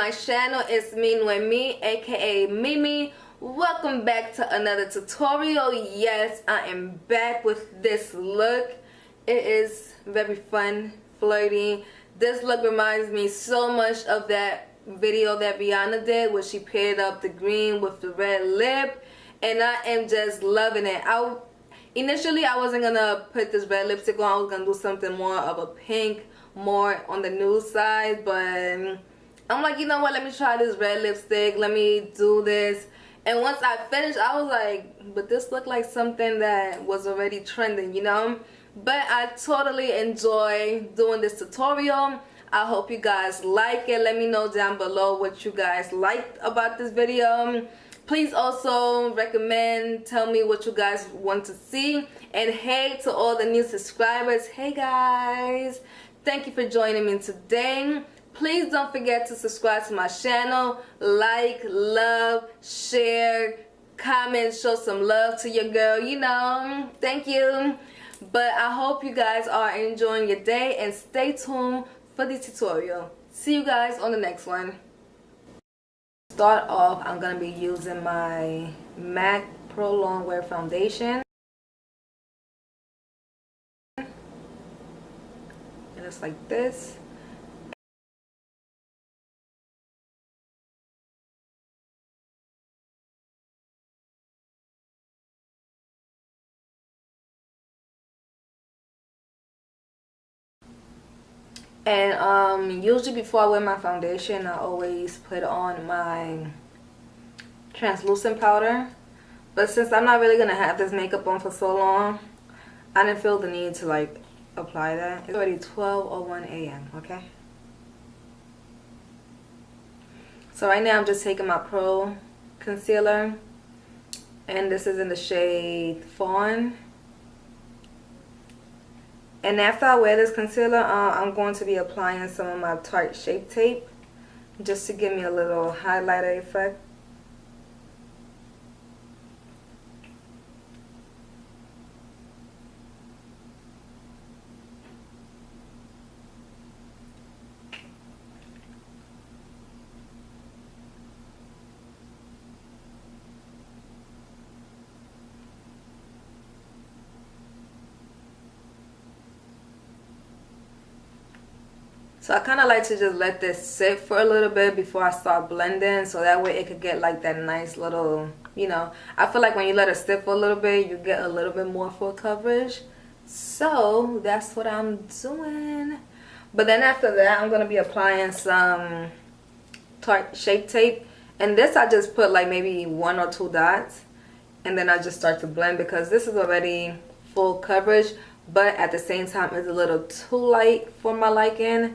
my channel. It's me, Noemi, aka Mimi. Welcome back to another tutorial. Yes, I am back with this look. It is very fun, flirty. This look reminds me so much of that video that Rihanna did where she paired up the green with the red lip, and I am just loving it. Initially I wasn't gonna put this red lipstick on. I was gonna do something more of a pink, more on the nude side, but I'm like, you know what, let me try this red lipstick, let me do this. And once I finished, I was like, but this looked like something that was already trending, you know. But I totally enjoy doing this tutorial. I hope you guys like it. Let me know down below what you guys liked about this video. Please also recommend, tell me what you guys want to see. And hey to all the new subscribers, hey guys, thank you for joining me today. Please don't forget to subscribe to my channel, like, love, share, comment, show some love to your girl, you know. Thank you. But I hope you guys are enjoying your day and stay tuned for the tutorial. See you guys on the next one. Start off, I'm going to be using my MAC Pro Longwear Foundation. And it's like this. And usually before I wear my foundation, I always put on my translucent powder. But since I'm not really going to have this makeup on for so long, I didn't feel the need to like apply that. It's already 12:01 a.m. okay? So right now I'm just taking my Pro Concealer. And this is in the shade Fawn. And after I wear this concealer, I'm going to be applying some of my Tarte Shape Tape just to give me a little highlighter effect. So I kind of like to just let this sit for a little bit before I start blending, so that way it could get like that nice little, you know, I feel like when you let it sit for a little bit, you get a little bit more full coverage. So that's what I'm doing. But then after that, I'm going to be applying some Tarte Shape Tape. And this I just put like maybe 1 or 2 dots. And then I just start to blend because this is already full coverage. But at the same time, it's a little too light for my liking.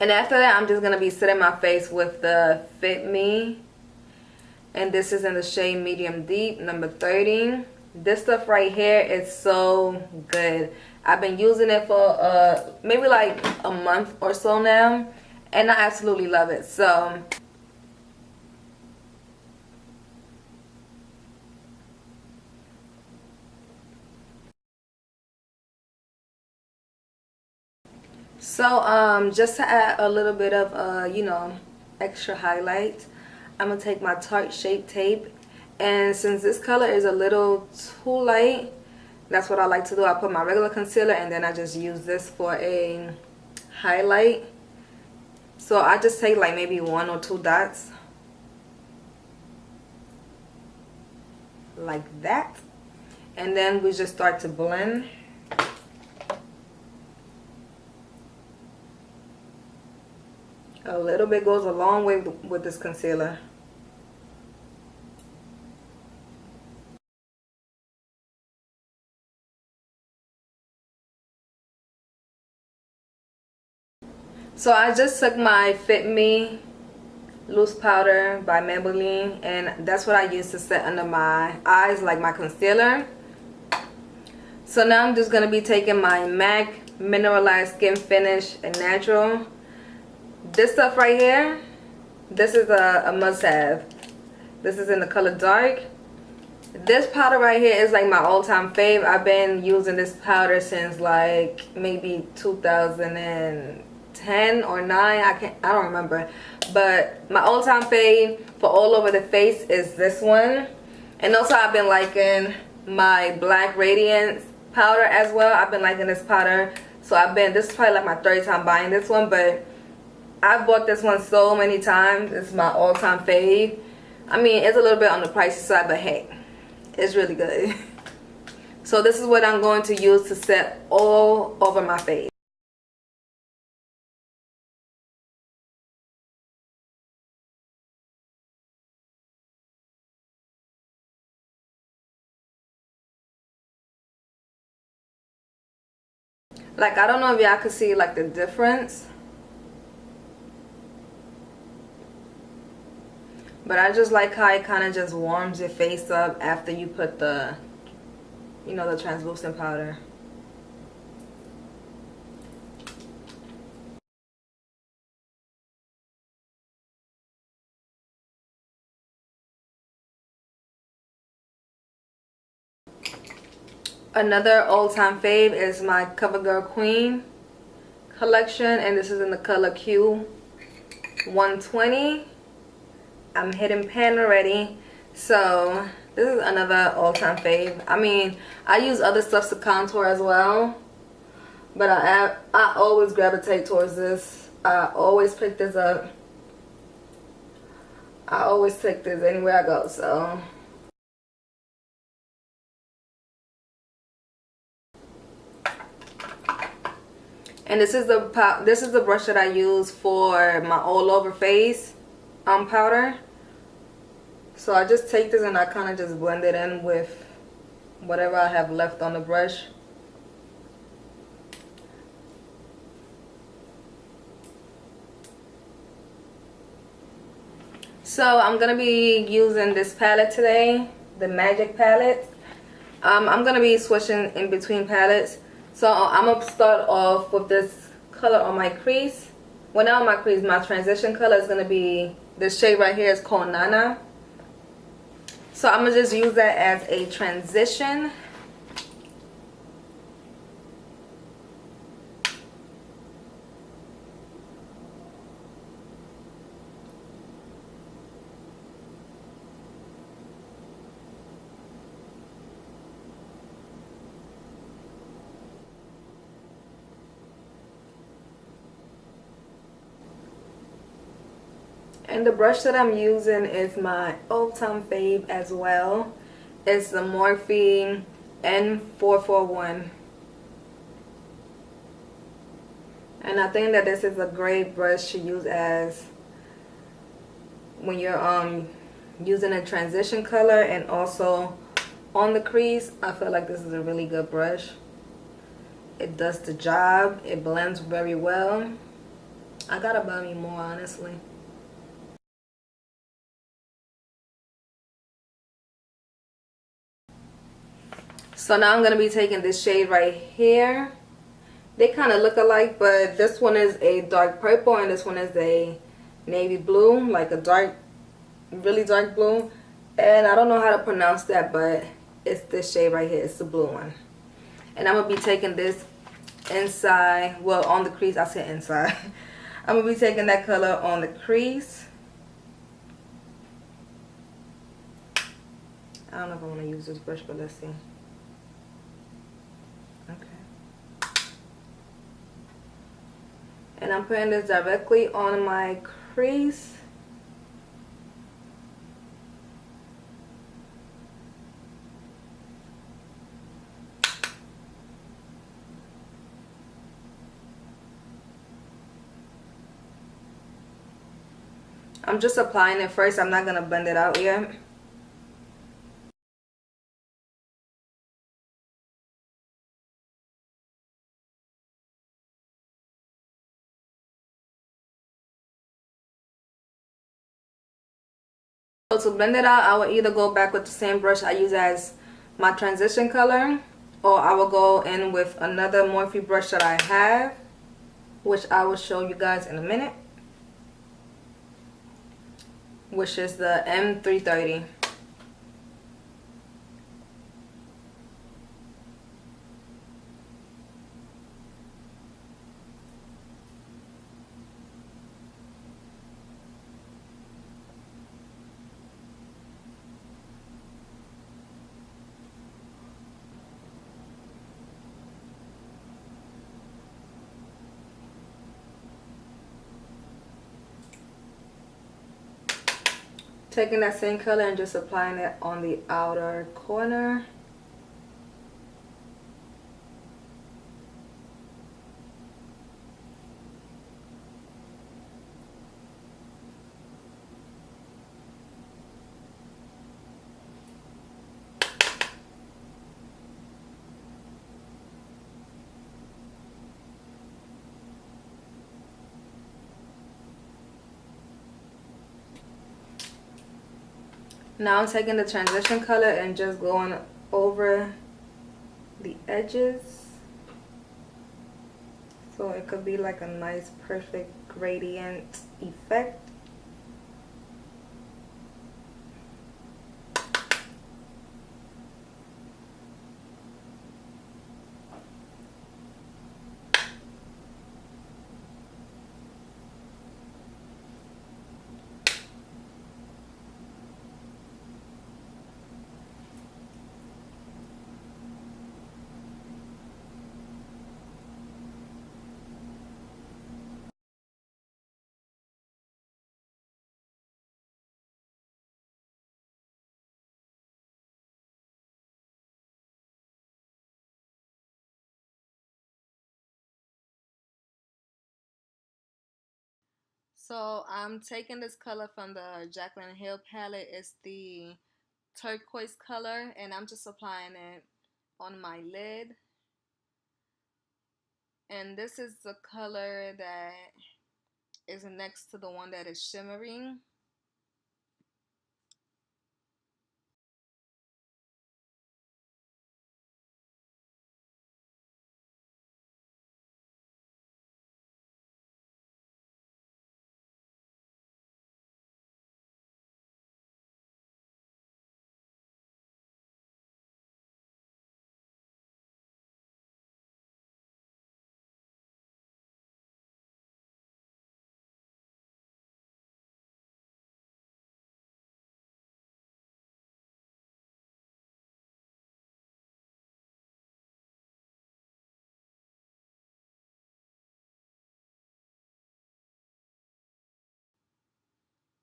And after that, I'm just going to be setting my face with the Fit Me. And this is in the shade Medium Deep, number 30. This stuff right here is so good. I've been using it for maybe like a month or so now. And I absolutely love it. So just to add a little bit of, you know, extra highlight, I'm going to take my Tarte Shape Tape. And since this color is a little too light, that's what I like to do. I put my regular concealer and then I just use this for a highlight. So I just take like maybe 1 or 2 dots. Like that. And then we just start to blend. A little bit goes a long way with this concealer. So I just took my Fit Me loose powder by Maybelline, and that's what I use to set under my eyes like my concealer. So now I'm just going to be taking my MAC Mineralized Skin Finish and Natural. This stuff right here, this is a must-have. This is in the color Dark. This powder right here is like my all-time fave. I've been using this powder since like maybe 2010 10 or 9. I don't remember. But my all-time fave for all over the face is this one. And also I've been liking my Black Radiance powder as well. I've been liking this powder. So this is probably like my third time buying this one, but I've bought this one so many times. It's my all-time fave. I mean, it's a little bit on the pricey side, but hey, it's really good. So this is what I'm going to use to set all over my face. Like, I don't know if y'all could see like the difference, but I just like how it kind of just warms your face up after you put the, you know, the translucent powder. Another all-time fave is my CoverGirl Queen collection, and this is in the color Q120. I'm hitting pan already, so this is another all-time fave. I mean, I use other stuff to contour as well, but I always gravitate towards this. I always pick this up. I always take this anywhere I go, so. And this is the brush that I use for my all over face powder. So I just take this and I kind of just blend it in with whatever I have left on the brush. So I'm gonna be using this palette today, the Magic palette. I'm gonna be switching in between palettes. So I'm gonna start off with this color on my crease. Well, not on my crease, my transition color is gonna be this shade right here. Is called Nana. So I'm gonna just use that as a transition. And the brush that I'm using is my all-time fave as well. It's the Morphe N441. And I think that this is a great brush to use as when you're using a transition color and also on the crease. I feel like this is a really good brush. It does the job. It blends very well. I gotta buy me more, honestly. So now I'm going to be taking this shade right here. They kind of look alike, but this one is a dark purple and this one is a navy blue, like a dark, really dark blue. And I don't know how to pronounce that, but it's this shade right here. It's the blue one. And I'm going to be taking this inside, well, on the crease. I said inside. I'm going to be taking that color on the crease. I don't know if I want to use this brush, but let's see. Okay. And I'm putting this directly on my crease. I'm just applying it first. I'm not going to blend it out yet. So to blend it out, I will either go back with the same brush I use as my transition color, or I will go in with another Morphe brush that I have, which I will show you guys in a minute, which is the M330. taking that same color and just applying it on the outer corner. Now I'm taking the transition color and just going over the edges, so it could be like a nice perfect gradient effect. So I'm taking this color from the Jaclyn Hill palette. It's the turquoise color, and I'm just applying it on my lid. And this is the color that is next to the one that is shimmering.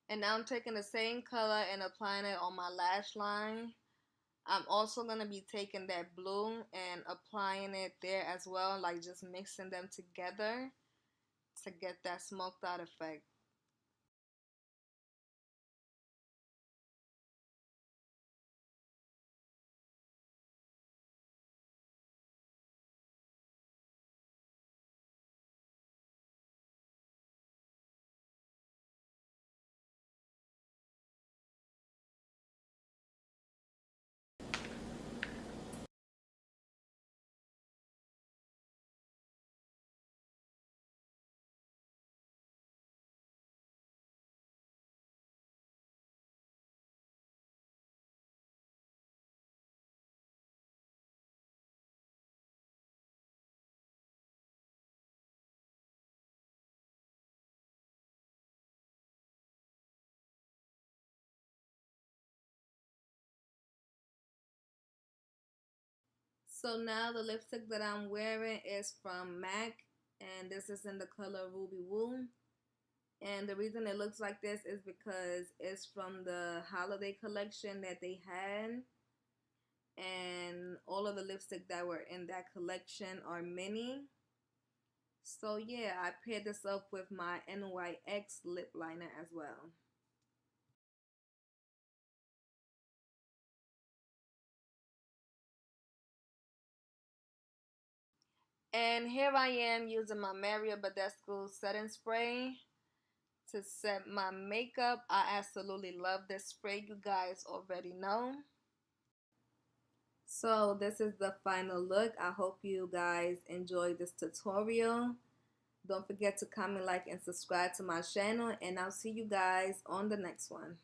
And now I'm taking the same color and applying it on my lash line. I'm also going to be taking that blue and applying it there as well, like just mixing them together to get that smoked out effect. So now the lipstick that I'm wearing is from MAC, and this is in the color Ruby Woo. And the reason it looks like this is because it's from the holiday collection that they had. And all of the lipstick that were in that collection are mini. So yeah, I paired this up with my NYX lip liner as well. And here I am using my Mario Badescu setting spray to set my makeup. I absolutely love this spray, you guys already know. So this is the final look. I hope you guys enjoyed this tutorial. Don't forget to comment, like, and subscribe to my channel, and I'll see you guys on the next one.